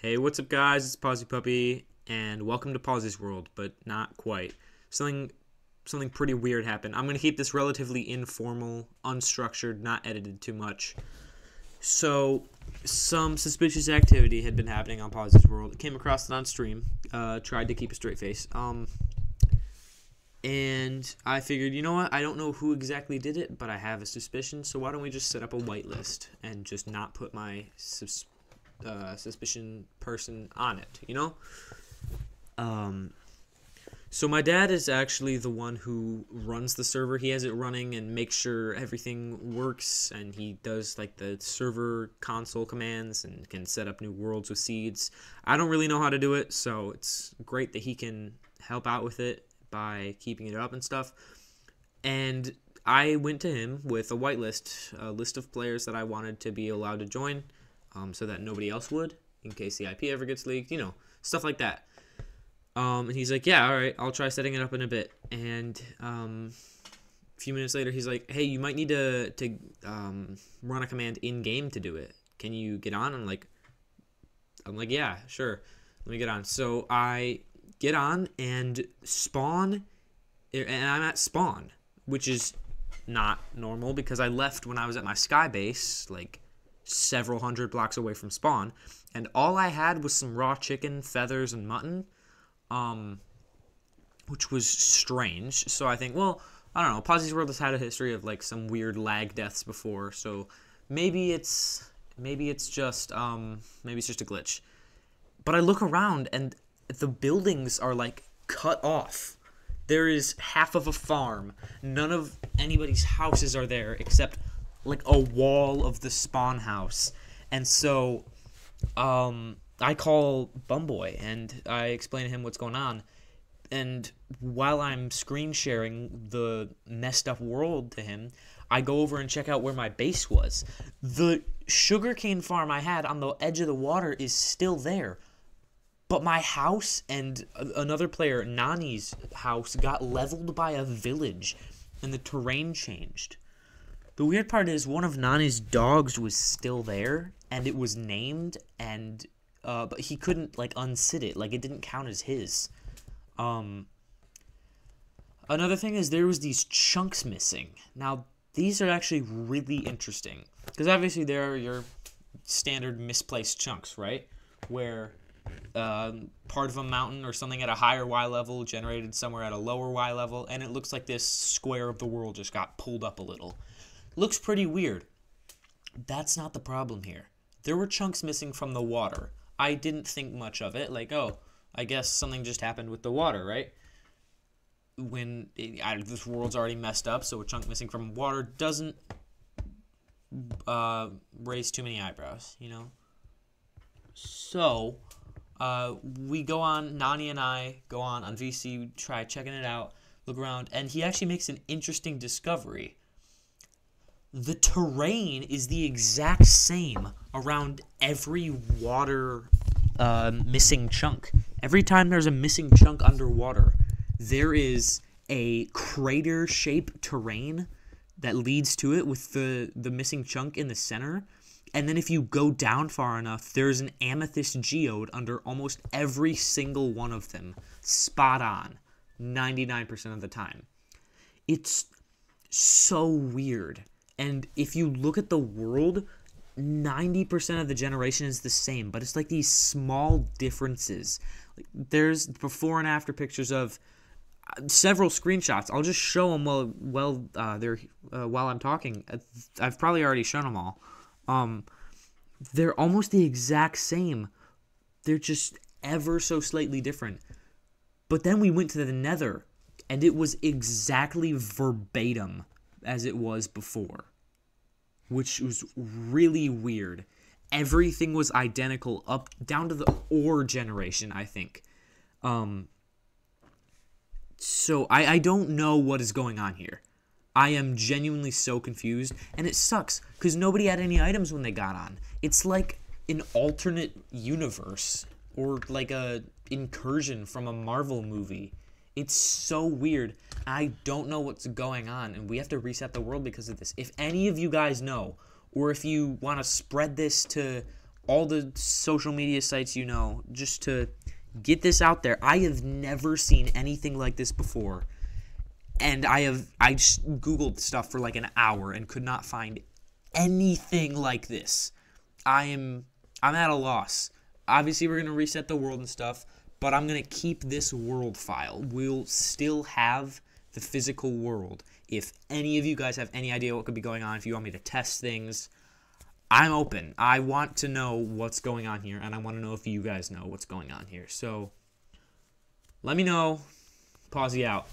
Hey, what's up, guys? It's Pawsy Puppy, and welcome to Pawsy's World, but not quite. Something, something pretty weird happened. I'm gonna keep this relatively informal, unstructured, not edited too much. So, some suspicious activity had been happening on Pawsy's World. Came across it on stream. Tried to keep a straight face. And I figured, you know what? I don't know who exactly did it, but I have a suspicion. So why don't we just set up a whitelist and just not put my suspicion person on it, you know? So my dad is actually the one who runs the server. He has it running and makes sure everything works, and he does like the server console commands and can set up new worlds with seeds. I don't really know how to do it, so it's great that he can help out with it by keeping it up and stuff. And I went to him with a whitelist, a list of players that I wanted to be allowed to join, so that nobody else would, in case the IP ever gets leaked, you know, stuff like that. And he's like, yeah, all right, I'll try setting it up in a bit. And a few minutes later, he's like, hey, you might need to run a command in-game to do it. Can you get on? I'm like, yeah, sure. Let me get on. So I get on and spawn, and I'm at spawn, which is not normal because I left when I was at my sky base, like several hundred blocks away from spawn, and all I had was some raw chicken, feathers, and mutton, which was strange. So I think, well, I don't know, Pawsy's World has had a history of like some weird lag deaths before, so maybe it's just a glitch. But I look around and the buildings are like cut off. There is half of a farm. None of anybody's houses are there except like a wall of the spawn house. And so I call Bumboy and I explain to him what's going on. And while I'm screen sharing the messed up world to him, I go over and check out where my base was. The sugarcane farm I had on the edge of the water is still there. But my house and another player, Nani's house, got leveled by a village, and the terrain changed. The weird part is one of Nani's dogs was still there, and it was named, and but he couldn't like unsit it, like it didn't count as his. Another thing is there was these chunks missing. Now these are actually really interesting because obviously there are your standard misplaced chunks, right? Where part of a mountain or something at a higher Y level generated somewhere at a lower Y level, and it looks like this square of the world just got pulled up a little. Looks pretty weird. That's not the problem here. There were chunks missing from the water. I didn't think much of it, like, oh, I guess something just happened with the water, right? This world's already messed up, so a chunk missing from water doesn't raise too many eyebrows, you know? So we go on, Nani and I go on VC, try checking it out, look around, and he actually makes an interesting discovery. The terrain is the exact same around every water missing chunk. Every time there's a missing chunk underwater, there is a crater-shaped terrain that leads to it with the missing chunk in the center. And then if you go down far enough, there's an amethyst geode under almost every single one of them. Spot on. 99% of the time. It's so weird. And if you look at the world, 90% of the generation is the same. But it's like these small differences. There's before and after pictures of several screenshots. I'll just show them while I'm talking. I've probably already shown them all. They're almost the exact same. They're just ever so slightly different. But then we went to the Nether, and it was exactly verbatim as it was before, which was really weird. Everything was identical up down to the ore generation, I think. So I don't know what is going on here. I am genuinely so confused, and it sucks, because nobody had any items when they got on. It's like an alternate universe, or like a incursion from a Marvel movie. It's so weird. I don't know what's going on, and we have to reset the world because of this. If any of you guys know, or if you want to spread this to all the social media sites, just to get this out there. I have never seen anything like this before. And I just Googled stuff for like an hour and could not find anything like this. I'm at a loss. Obviously, we're going to reset the world and stuff, but I'm going to keep this world file. We'll still have the physical world. If any of you guys have any idea what could be going on, if you want me to test things, I'm open. I want to know what's going on here, and I want to know if you guys know what's going on here. So, let me know. Pause you out.